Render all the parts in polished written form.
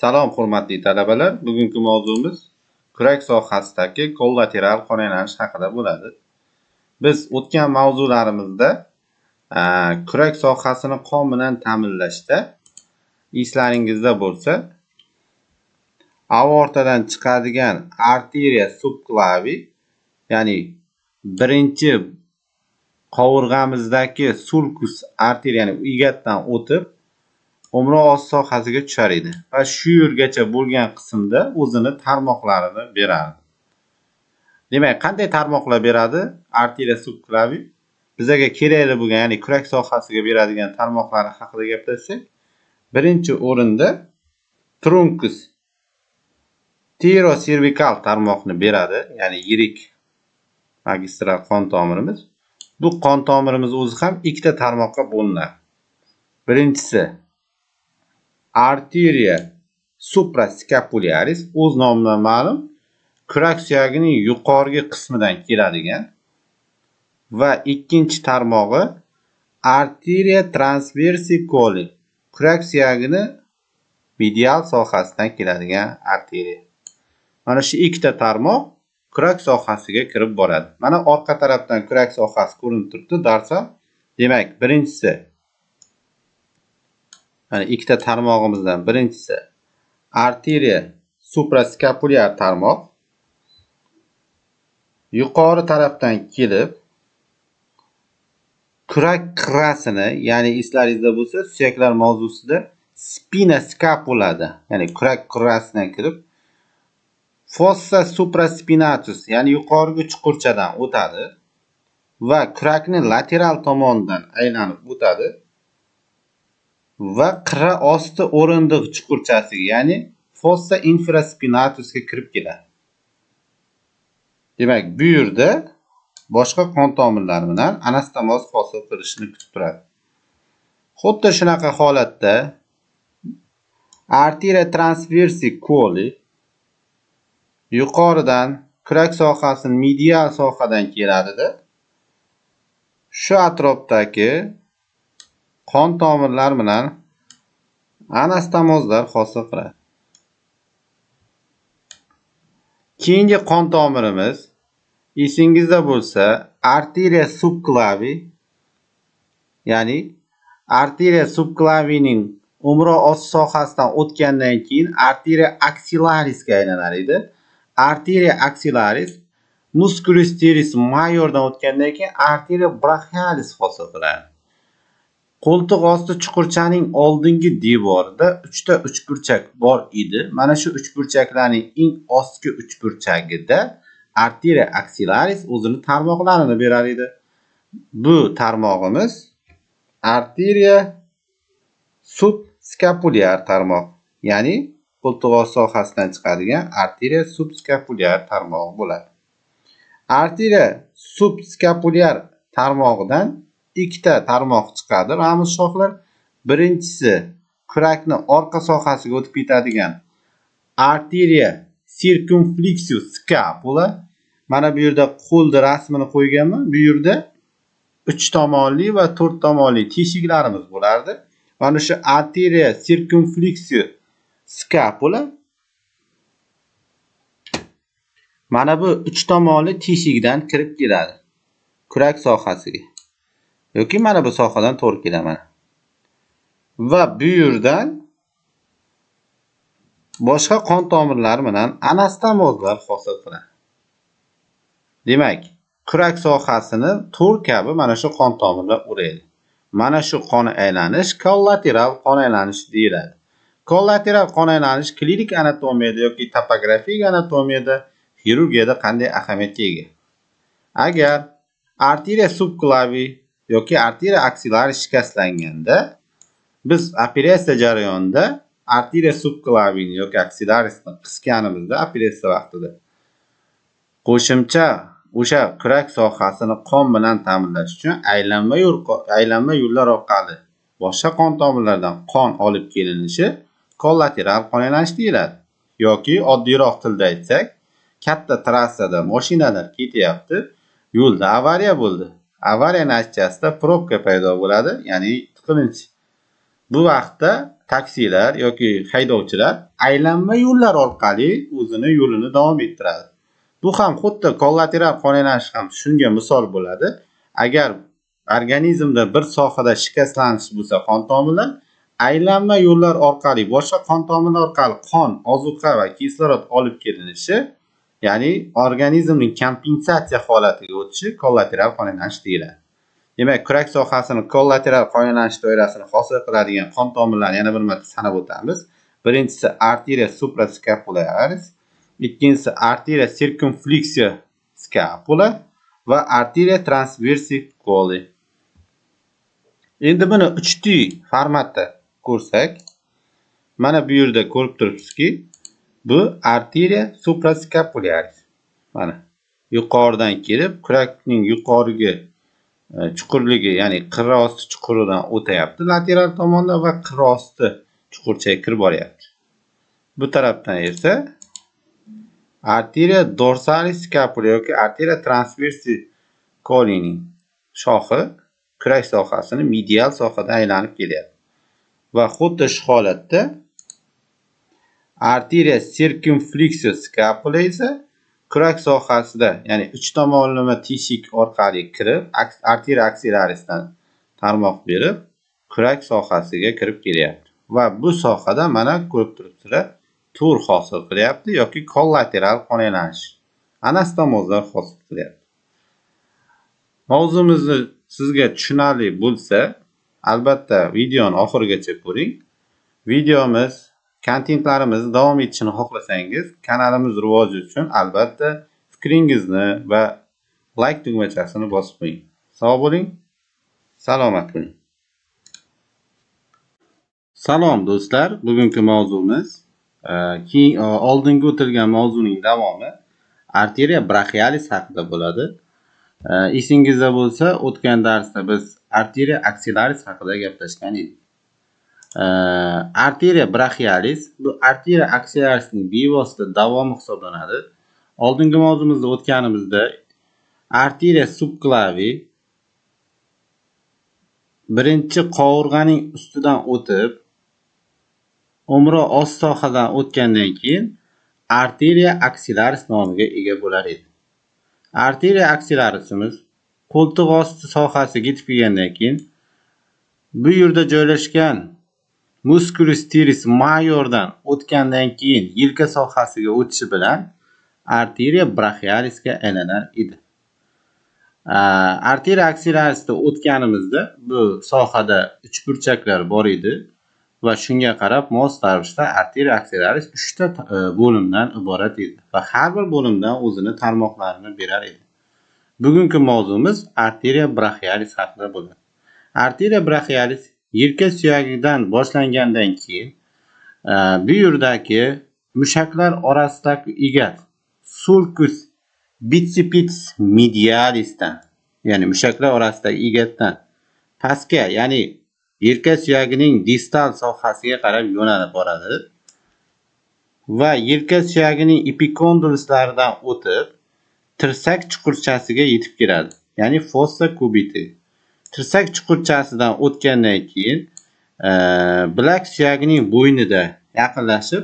Salom hurmatli talabalar. Bugungi mavzuimiz kurak sohasidagi kollateral qon aylanish haqida bo'ladi. Biz o'tgan mavzularimizda kurak sohasini qon bilan ta'minlashda eslaringizda bo'lsa, aortadan chiqadigan arteriya subklaviy, ya'ni birinchi qovurg'amizdagi sulcus arteriyani egatdan o'tib umri osti sohasiga tushar edi va shu yergacha bo'lgan qismda o'zini tarmoqlarini beradi. Demak, qanday tarmoqlar beradi? Arteriya subklaviy bizga kerakli bo'lgan, ya'ni kurak sohasiga beradigan tarmoqlari haqida gaplashsak, birinchi o'rinda truncus tiroservikal tarmoqni beradi, ya'ni yirik magistral qon tomirimiz. Bu qon tomirimiz o'zi ham ikkita tarmoqqa bo'linadi. Birinchisi arteriya supraskapularis, o'z nomidan ma'lum, kurak suyagining yuqorgi qismidan keladigan, va ikkinchi tarmog'i arteriya transversicoli, kurak suyagini medial sohasidan keladigan arteriya. Mana shu ikkita tarmoq kurak sohasiga kirib boradi. Mana orqa tarafdan kurak sohasi ko'rinib turibdi, darsa. Demak, birinchisi, yani ikkita tarmog'imizdan birinchisi arteriya supraskapulyar tarmoq yuqori tarafdan kelib kurak qirrasini, ya'ni eslaringizda bo'lsa, suyaklar mavzusida spina scapulada, ya'ni kurak qirrasidan kirib fossa supraspinatus, ya'ni yuqorgi chuqurchadan o'tadi va kurakning lateral tomonidan aylanib o'tadi va qirra osti o'rindiq chuqurchasiga, ya'ni fossa infraspinatusga kirib keladi. Demak, bu yerda boshqa qon tomirlari bilan anastomoz hosil qilishni kutib turadi. Xuddi shunaqa holatda arteriya transversicoli yuqoridan kurak sohasining medial sohadan keladida, shu atrofdagi qon tomirlar bilan anastomozlar hosil qiladi. Keyingi qon tomirimiz, esingizda bo'lsa, arteriya subklaviy, ya'ni arteriya subklaviyning umri osti sohasidan o'tgandan keyin arteriya axillarisga aylanar edi. Arteriya axillaris musculus teres majordan o'tgandan keyin arteriya brachialis hosil qiladi. Qo'ltiq osti chuqurchaning oldingi devorida 3 ta uchburchak bor edi. Mana shu uchburchaklarning eng ostki uchburchagida arteriya axillaris o'zini tarmoqlarini berar edi. Bu tarmog'imiz arteriya subskapulyar tarmoq, ya'ni qo'ltiq osti sohasidan chiqadigan arteriya subskapulyar tarmog'i bo'ladi. Arteriya subskapulyar tarmog'idan ikkita tarmoq chiqadi, ramuz shoxlar. Birinchisi kurakni orqa sohasiga o'tib ketadigan arteriya circumflexius scapula. Mana bu yerda qo'lda rasmini qo'yganman. Bu yerda 3 tomonli va 4 tomonli teshiklarimiz bo'lardi. Mana shu arteriya circumflexius scapula mana bu 3 tomonli teshikdan kirib keladi kurak sohasiga. Yoki mana bu sohadan to'g'ri kelaman. Va bu yerdan boshqa qon tomirlari bilan anastomozlar hosil qiladi. Demak, kurak sohasini to'r kabi mana shu qon tomirlar o'raydi. Mana shu qon aylanish kollateral qon aylanish deyiladi. Kollateral qon aylanish klinik anatomiyada yoki topografik anatomiyada, xirurgiyada qanday ahamiyatga ega? Agar arteriya subklaviy yoki arteriya axillaris shikastlanganda, biz operatsiya jarayonida arteriya subklaviyni yoki axillarisni qisganimizda operatsiya vaqtida qo'shimcha o'sha kurak sohasini qon bilan ta'minlash uchun aylanma yo'llar orqali boshqa qon tomirlaridan qon olib kelinishi kollateral qon aylanish deyiladi. Yoki oddiyroq tilda aytsak, katta trassada mashinalar ketyapti, yo'lda avariya bo'ldi. Avariya natijasida probka paydo bo'ladi, ya'ni tiqilinch. Bu vaqtda taksilar yoki haydovchilar aylanma yo'llar orqali o'zini yo'lini davom ettiradi. Bu ham xuddi kollateral qonlanish ham shunga misol bo'ladi. Agar organizmda bir sohada shikastlanish bo'lsa qon tomirlar, aylanma yo'llar orqali boshqa qon tomirlar orqali qon, ozuqa va kislorod olib kelinishi, ya'ni organizmning kompensatsiya holatiga o'tishi kollateral qonlanish deyiladi. Demak, kurak sohasini kollateral qonlanish doirasini hosil qiladigan qon tomirlarni yana bir marta sanab o'tamiz. Birinchisi arteria suprascapularis, ikkinchisi arteria circumflexia scapula va arteria transversicoli. Endi buni 3D formatda ko'rsak, mana bu yerda ko'rib turibsizki, bu arteria suprascapularis. Mana yuqoridan kelib, kurakning yuqoriga chuqurligi, ya'ni qirrosti chuquridan o'tayapti lateral tomonda va qirrosti chuqurchaga kirib boryapti. Bu tarafdan esa arteria dorsalis scapula yoki arteria transversicolining shoxi kurak sohasini medial sohadan aylanib kelyapti. Va xuddi shu holatda arteria circumflexia scapula esa kurak sohasida, ya'ni 3 tomonlama teshik orqali kirib, arteria axillarisdan tarmoq berib, kurak sohasiga kirib kelyapti. Va bu sohada mana ko'rib turibsizlar, tur hosil qilyapti yoki kollateral qonlanish, anastomozlar hosil qilyapti. Mavzumizni sizga tushunarli bo'lsa, albatta videoni oxirigacha ko'ring. Videomiz, kontentlarimiz davom etishini xohlasangiz, kanalimiz rivoji uchun albatta fikringizni va like tugmachasini bosib qo'ying. Sog' bo'ling, salomat bo'ling. Salom do'stlar, bugungi mavzumiz oldingi o'tilgan mavzuning davomi arteria brachialis haqida bo'ladi. Esingizda bo'lsa, o'tgan darsda biz arteria axillaris haqida gaplashgan edik. Arteria brachialis bu arteria axillarisning bevosita davomi hisoblanadi. Oldingi mavzumizda o'tganimizda arteria subclavi birinchi qovurg'aning ustidan o'tib, umri ost sohadan o'tgandan keyin arteria axillaris nomiga ega bo'lar edi. Arteria axillarisimiz qo'ltiq osti sohasiga yetib kelgandan keyin bu yerda joylashgan musculus teres majordan o'tgandan keyin yelka sohasiga o'tishi bilan arteria brachialisga aylanar edi. Arteria axillarisda o'tganimizda bu sohada uchburchaklar bor edi va shunga qarab mos ravishda arteria axillaris 3 ta bo'limdan iborat edi va har bir bo'limdan o'zini tarmoqlarini berar edi. Bugungi mavzumiz arteria brachialis haqida bo'ladi. Arteria brachialis yelka suyagidan boshlangandan keyin bu yerdagi mushaklar orasidagi egat sulcus bicipits medialisdan, ya'ni mushaklar orasidagi egatdan pastga, ya'ni yelka suyagining distal sohasiga qarab yo'nalib boradi va yelka suyagining epikondyluslaridan o'tib tirsak chuqurchasiga yetib keladi, ya'ni fossa cubiti. Tirsak chuqurchasidan o'tgandan keyin bilak suyagining bo'ynida yaqinlashib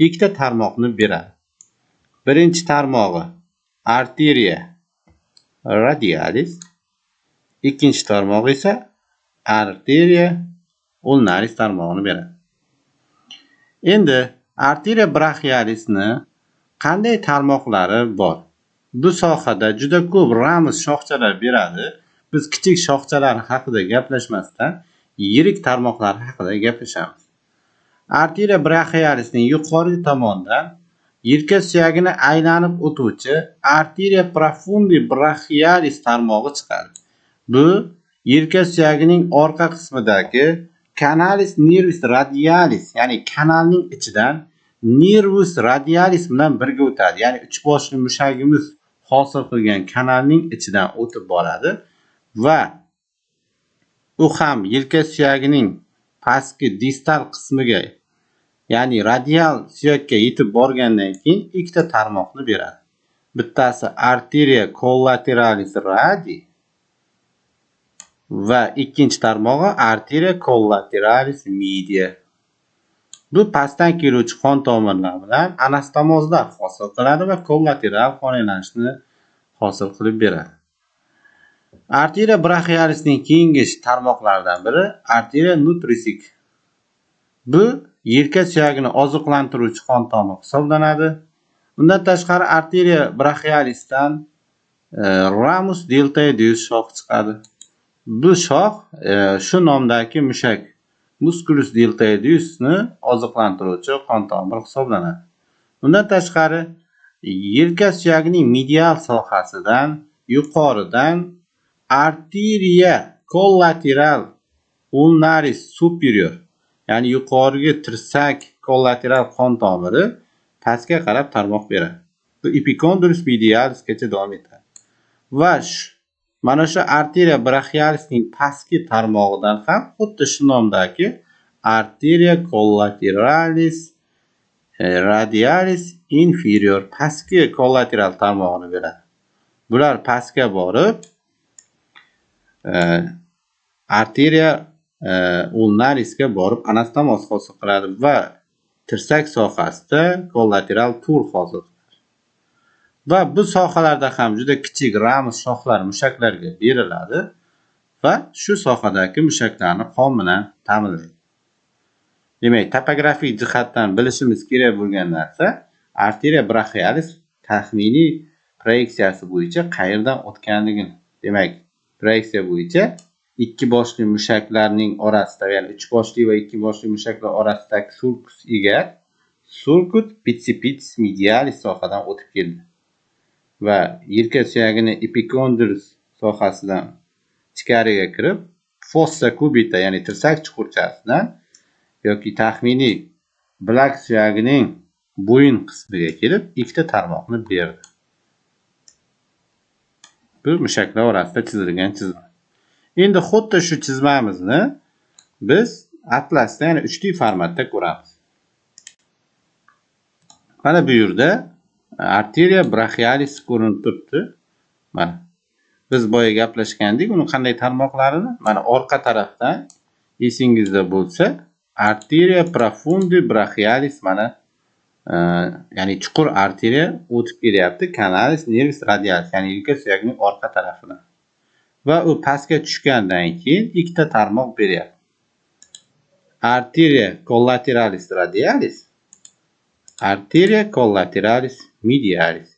ikkita tarmoqni beradi. Birinchi tarmog'i arteria radialis, ikkinchi tarmog'i esa arteria ulnaris tarmog'ini beradi. Endi arteria brachialisni qanday tarmoqlari bor? Bu sohada juda ko'p ramiz shoxchalar beradi. Biz kichik shoxchalar haqida gaplashmasdan yirik tarmoqlar haqida gaplashamiz. Arteria brachialisning yuqori tomonidan yelka suyagini aylanib o'tuvchi arteria profundi brachialis tarmog'i chiqadi. Bu yelka suyagining orqa qismidagi canalis nervus radialis, ya'ni kanalning ichidan nervus radialis bilan birga o'tadi. Ya'ni uch boshli mushagimiz hosil qilgan kanalning ichidan o'tib boradi va u ham yelka suyagining pastki distal qismiga, ya'ni radial suyakka yetib borgandan keyin ikkita tarmoqni beradi. Bittasi arteria collateralis radi va ikkinchi tarmog'i arteria collateralis media. Bu pastdan keluvchi qon tomirlar bilan anastomozlar hosil qiladi va kollateral qon aylanishini hosil qilib beradi. Arteria brachialisning keyingi tarmoqlaridan biri arteria nutrisic. Bu yelka suyagini oziqlantiruvchi qon tomir hisoblanadi. Undan tashqari arteria brachialisdan ramus deltoideus shoxi chiqadi. Bu shox shu nomdagi mushak musculus deltoideusni oziqlantiruvchi qon tomir hisoblanadi. Undan tashqari yelka suyagining medial sohasidan yuqoridan arteria collateral ulnaris superior, ya'ni yuqorgi tirsak kollateral qon tomiri pastga qarab tarmoq beradi. Bu epicondylus medialisgacha davom etadi. Va mana shu arteria brachialisning pastki tarmog'idan ham xuddi shu nomdagi arteria collateralis radialis inferior pastki kollateral tarmog'ini beradi. Bular pastga borib arteria ulnarisga borib anastomoz hosil qiladi va tirsak sohasida kollateral tur hosil qiladi. Va bu sohalarda ham juda kichik ramus shoxlar mushaklarga beriladi va shu sohadagi mushaklarni qon bilan ta'minlaydi. Demak, topografik jihatdan bilishimiz kerak bo'lgan narsa arteria brachialis taxminiy proyeksiyasi bo'yicha qayerdan o'tganligini. Demak, proyeksiya bo'yicha ikki boshli mushaklarning orasida, ya'ni uch boshli va ikki boshli mushaklar orasidagi sulcus ega sulcus bicipitis medialis sohadan o'tib keldi va yelka suyagini epicondylus sohasidan ichkariga kirib fossa cubita, ya'ni tirsak chuqurchasidan yoki taxminiy bilak suyagining bo'yin qismiga kelib ikkita tarmoqni berdi. Bu mushaklar orasida chizilgan chizma. Endi xuddi shu chizmamizni biz atlasda, ya'ni 3D formatda ko'ramiz. Mana bu yerda arteria brachialis ko'rinib turibdi. Mana biz boya gaplashgandik, uni qanday tarmoqlarini. Mana orqa tarafdan esingizda bo'lsa, arteria profundi brachialis mana ya'ni chuqur arteriya o'tib kelyapti. Canalis nervis radialis, ya'ni yelka suyagining orqa tarafidan. Va u pastga tushgandan keyin ikkita tarmoq beryapti. Arteria collateralis radialis, arteria collateralis medialis.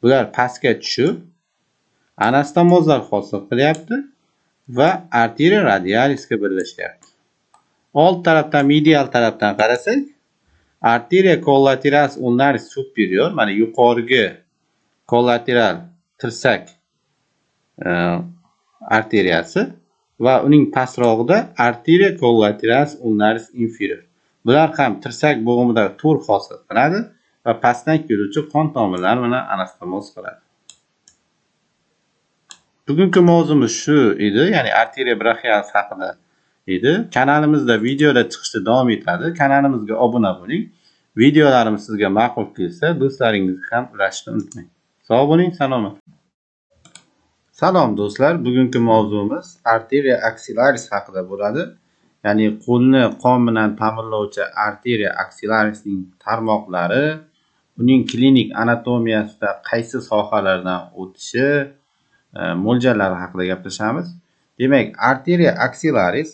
Bular pastga tushib anastomozlar hosil qilyapti va arteria radialisga birlashyapti. Old tarafdan, medial tarafdan qarasak, arteria collateralis ulnaris superior, mana yuqorgi kollateral tirsak arteriyasi va uning pastrog'ida arteria collateralis ulnaris inferior. Bular ham tirsak bo'g'imida tur hosil qiladi va pastdan keluvchi qon tomirlari bilan anastomoz qiladi. Bugungi mavzumiz shu edi, ya'ni arteria brachialis haqida edi. Kanalimizda videolar chiqishda davom etadi. Kanalimizga obuna bo'ling. Videolarimiz sizga ma'qul kelsa, do'stlaringizga ham ulashishni unutmang. Sog' bo'ling, salomat. Salom do'stlar, bugungi mavzumiz arteria axillaris haqida bo'ladi. Ya'ni qo'lni qon bilan ta'minlovchi arteria axillarisning tarmoqlari, uning klinik anatomiyasida qaysi sohalardan o'tishi, mo'ljallari haqida gaplashamiz. Demak, arteria axillaris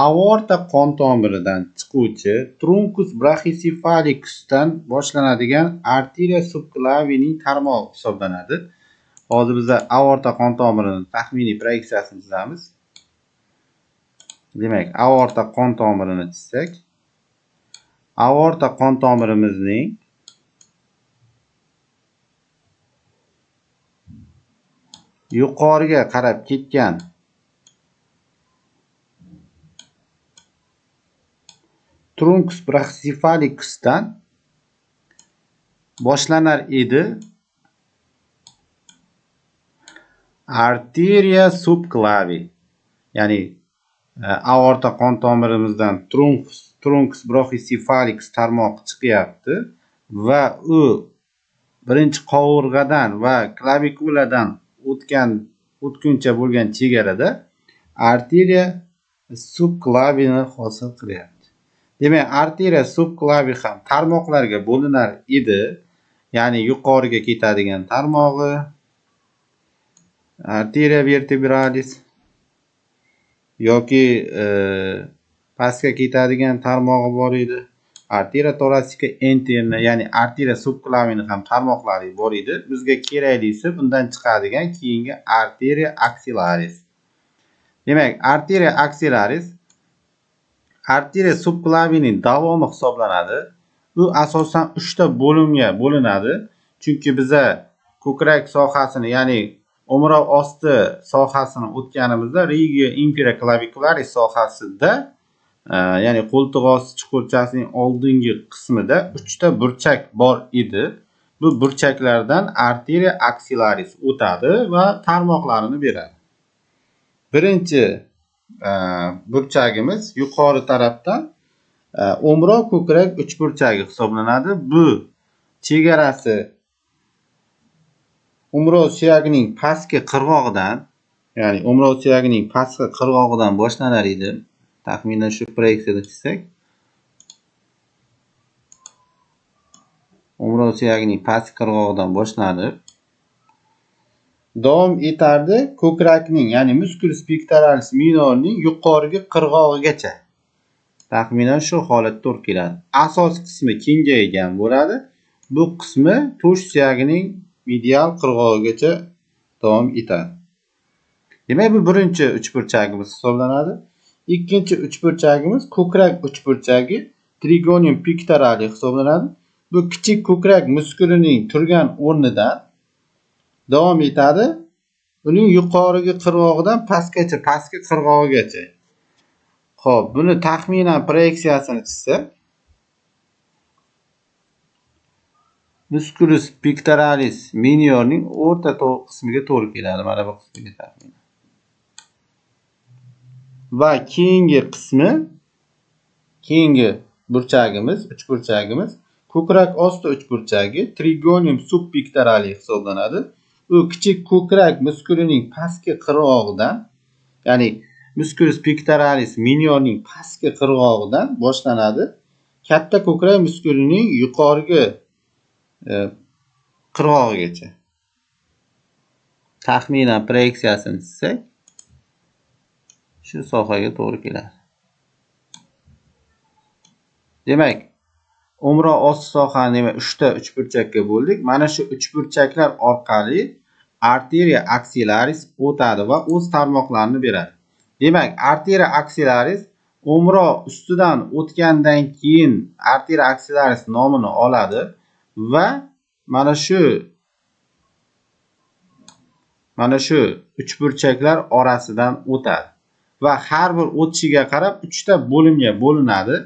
aorta qon tomiridan chiquvchi truncus brachycephalicusdan boshlanadigan arteria subclavining tarmog'i hisoblanadi. Hozir biz aorta qon tomirining taxminiy proyeksiyasini chizamiz. Demak, aorta qon tomirini chizsak, aorta qon tomirimizning yuqoriga qarab ketgan truncus brachycephalicusdan boshlanar edi arteria subclavi, ya'ni aorta qon tomirimizdan truncus brachycephalicus tarmoqi chiqyapti va u birinchi qovurg'adan va klavikuladan o'tguncha bo'lgan chegarada arteriya subklavini hosil qilyapti. Demak, arteriya subklavi ham tarmoqlarga bo'linar edi. Ya'ni yuqoriga ketadigan tarmog'i arteriya vertebralis yoki pastga ketadigan tarmog'i bor edi. Arteriya torasika interna, ya'ni arteriya subklavini ham tarmoqlari bor edi. Bizga keraklisi bundan chiqadigan keyingi arteriya axillaris. Demak, arteriya axillaris arteriya subklavining davomi hisoblanadi. U asosan 3 ta bo'limga bo'linadi. Chunki biza ko'krak sohasini, ya'ni o'mroq osti sohasini o'tganimizda regio inferior clavicularis sohasida, ya'ni qo'ltiq osti chuqurchasining oldingi qismida 3 ta burchak bor edi. Bu burchaklardan arteriya axillaris o'tadi va tarmoqlarini beradi. Birinchi burchagimiz yuqori tarafdan o'mroq ko'krak uchburchagi hisoblanadi. Bu chegarasi o'mroq suyagining pastki qirg'og'idan, ya'ni o'mroq suyagining pastki qirg'og'idan boshlanar edi. Taxminan shu proyeksiyada chizsak, o'mroq suyagining pastki qirg'og'idan boshlanib davom etardi ko'krakning, ya'ni musculus pectoralis minorning yuqorgi qirg'og'igacha. Taxminan shu holatda to'g'ri keladi. Asos qismi kengaygan bo'ladi. Bu qismi to'sh suyagining medial qirg'og'igacha davom etadi. Demak, bu birinchi uchburchagimiz hisoblanadi. Ikkinchi uchburchagimiz ko'krak uchburchagi trigonium pectoralis hisoblanadi. Bu kichik ko'krak muskulining turgan o'rnidan davom etadi. Uning yuqorigi qirg'og'idan pastki qirg'og'igacha. Xo'p, buni taxminan proyeksiyasini chizsak, musculus pectoralis minorning o'rta qismiga to'g'ri keladi. Mana bu qismiga taxminan. Va keyingi burchagimiz, uchburchagimiz ko'krak osti uchburchagi trigonium subpectoralis hisoblanadi. U kichik ko'krak muskulining pastki qirg'og'idan, ya'ni musculus pectoralis minorning pastki qirg'og'idan boshlanadi. Katta ko'krak muskulining yuqorgi qirg'og'igacha. Taxminan proyeksiyasini chizsak, shu sohaga to'g'ri keladi. Demak, o'mroq osti sohani 3 ta uchburchakka bo'ldik. Mana shu uchburchaklar orqali arteriya axillaris o'tadi va o'z tarmoqlarini beradi. Demak, arteriya axillaris o'mroq ustidan o'tgandan keyin arteriya axillaris nomini oladi va mana shu uchburchaklar orasidan o'tadi va har bir o'tishiga qarab 3 ta bo'limga bo'linadi.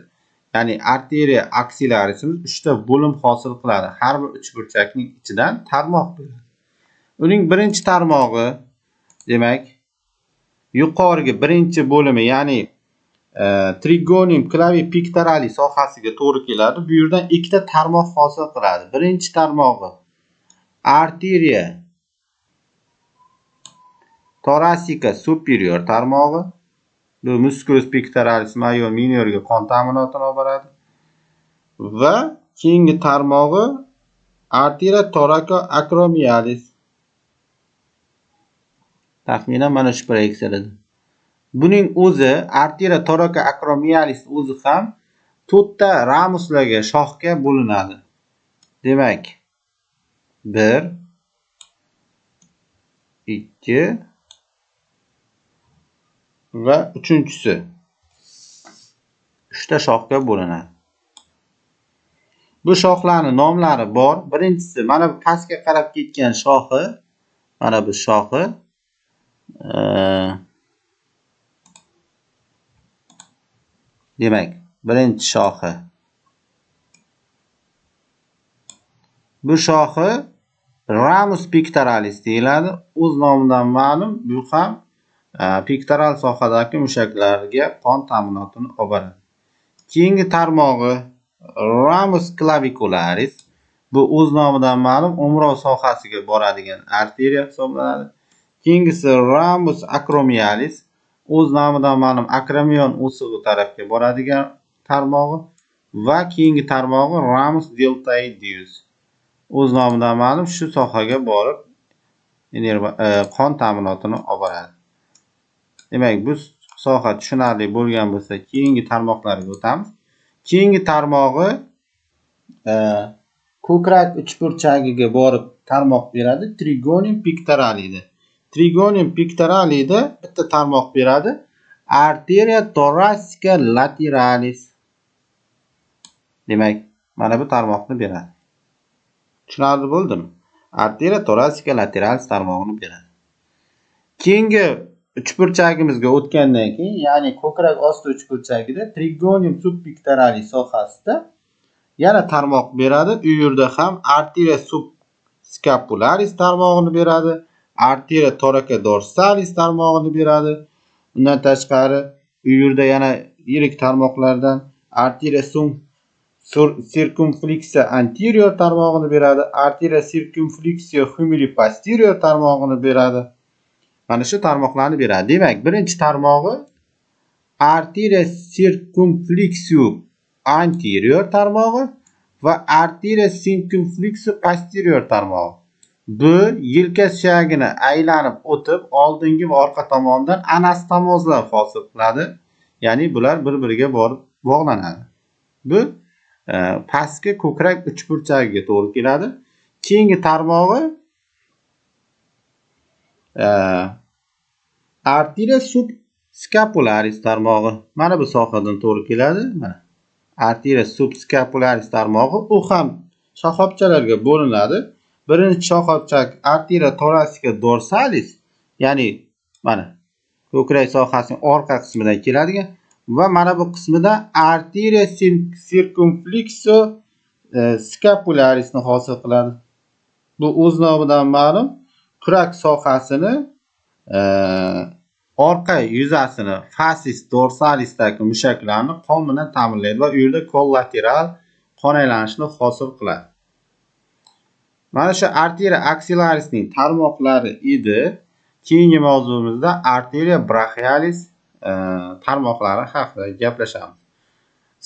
Ya'ni arteriya axillarisimiz 3 ta bo'lim hosil qiladi. Har bir uchburchakning ichidan tarmoq bo'ladi. Uning birinchi tarmog'i, demak, yuqorgi birinchi bo'limi, ya'ni trigonium clavipectoralis sohasiga to'g'ri keladi. Bu yerdan 2 ta tarmoq hosil qiladi. Birinchi tarmog'i arteriya torasika superior tarmog'i. Bu musculus pectoralis major minorga qon ta'minotini olib boradi. Va keyingi tarmog'i arteriya thoracoacromialis. Taxminan mana shu proyeksiyada. Buning o'zi, arteriya thoracoacromialis o'zi ham 4 ta ramuslarga, shoxga bo'linadi. Demak, 1 2 va 3-chi 3 ta shoxga bo'linadi. Bu shoxlarning nomlari bor. Birinchisi mana bu pastga qarab ketgan shoxi, mana bu shoxi. Demak, birinchi shoxi. Bu shoxi ramus pectoralis deyiladi. O'z nomidan ma'lum, bu ham pektoral sohadagi mushaklarga qon ta'minotini olib boradi. Keyingi tarmog'i ramus clavicularis. Bu o'z nomidan ma'lum, o'mroq sohasiga boradigan arteriya hisoblanadi. Keyingisi ramus acromialis, o'z nomidan ma'lum akramion o'sig'i tarafga boradigan tarmog'i va keyingi tarmog'i Ramos deltoideus. O'z nomidan ma'lum shu sohaga borib qon ta'minotini olib boradi. Demak, bu soha tushunarli bo'lgan bo'lsa, keyingi tarmoqlarga o'tamiz. Keyingi tarmog'i ko'krak uchburchagiga borib tarmoq beradi. Trigonium pectoralida. Trigonium pectoralida bitta tarmoq beradi. Arteria thoracica lateralis. Demak, mana bu tarmoqni beradi. Tushunarli bo'ldimi? Arteria thoracica lateralis tarmog'ini beradi. Keyingi uchburchagimizga o'tgandan keyin, ya'ni ko'krak osti uchburchagida Trigonium subpectoralis sohasida yana tarmoq beradi. U yerda ham Arteria subscapularis tarmog'ini beradi. Arteria thoracica dorsalis tarmog'ini beradi. Undan tashqari u yerda yana yirik tarmoqlardan Arteria circumflexa anterior tarmog'ini beradi. Arteria circumflexa humili posterior tarmog'ini beradi. Mana shu tarmoqlarni beradi. Demak, birinchi tarmog'i Arteria circumflexa anterior tarmog'i va Arteria circumflexa posterior tarmog'i. Bu yelka suyagini aylanib o'tib, oldingi va orqa tomonidan anastomozlar hosil qiladi. Ya'ni bular bir-biriga borib bog'lanadi. Bu pastki ko'krak uchburchagiga to'g'ri keladi. Keyingi tarmog'i Arteria subscapularis tarmog'i. Mana bu sohadan to'g'ri keladi. Mana Arteria subscapularis tarmog'i u ham shoxobchalarga bo'linadi. Birinchi shoxobchak Arteria thoracica dorsalis, ya'ni mana ko'krak sohasining orqa qismidan keladigan va mana bu qismida Arteria circumflexa scapularisni hosil qiladi. Bu o'z nomidan ma'lum kurak sohasini orqa yuzasini fascis dorsalisdagi mushaklarni qon bilan ta'minlaydi va u yerda kollateral qon aylanishini hosil qiladi. Mana shu Arteria axillarisning tarmoqlari edi. Keyingi mavzumizda Arteria brachialis tarmoqlari haqida gaplashamiz.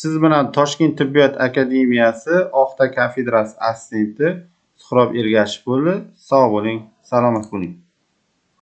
Siz bilan Toshkent tibbiyot akademiyasi Oxta kafedrasi assistenti Suhrob Ergashev bo'ldi. Sog' bo'ling, salomat bo'ling.